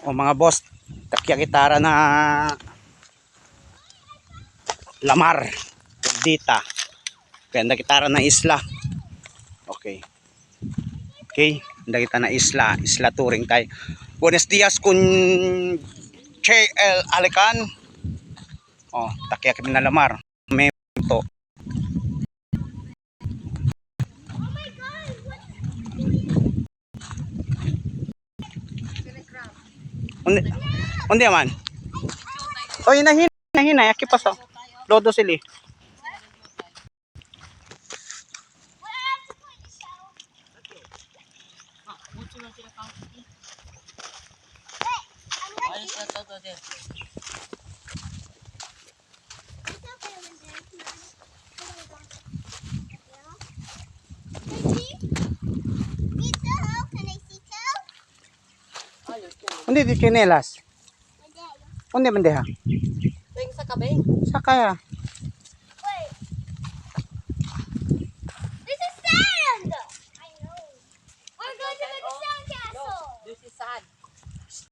O mga boss, takya kitara na Lamar, Dita. Kaya kitara na isla. Okay. Okay, kita na isla touring tayo. Buenos dias kun JL Alican. Oh, takya kami na Lamar. May to. Undi man. Oh, hinahin aki pa sa. Lodo sili. Undi di chinelas. Undi man deha. Sa kabeng. Sakaya.